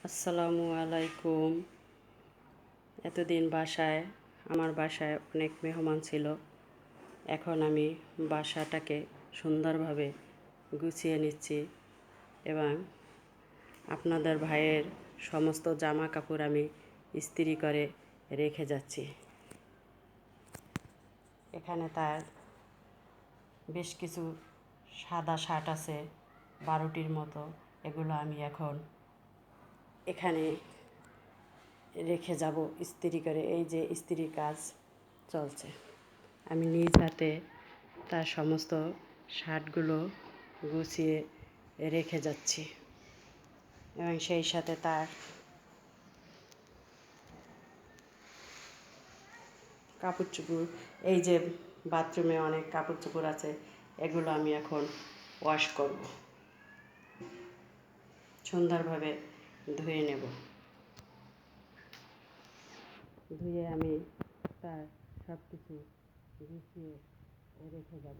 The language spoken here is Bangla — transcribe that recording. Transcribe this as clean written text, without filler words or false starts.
আসসালামু আলাইকুম। এতদিন আমার বাসায় অনেক মেহমান ছিল। এখন আমি বাসাটাকে সুন্দরভাবে গুছিয়ে নিচ্ছি এবং আপনাদের ভাইয়ের সমস্ত জামা কাপড় আমি ইস্ত্রি করে রেখে যাচ্ছি। এখানে তার বেশ কিছু সাদা শার্ট আছে 12টির মতো। এগুলো আমি এখন এখানে রেখে যাব ইস্ত্রি করে। এই যে ইস্ত্রির কাজ চলছে, আমি নিজ হাতে তার সমস্ত শার্টগুলো গুছিয়ে রেখে যাচ্ছি এবং সেই সাথে তার কাপড় চোপড়, এই যে বাথরুমে অনেক কাপড় চোপড় আছে, এগুলো আমি এখন ওয়াশ করব, সুন্দরভাবে ধুয়ে নেব। ধুয়ে আমি তার সব কিছু গুছিয়ে রেখে যাব।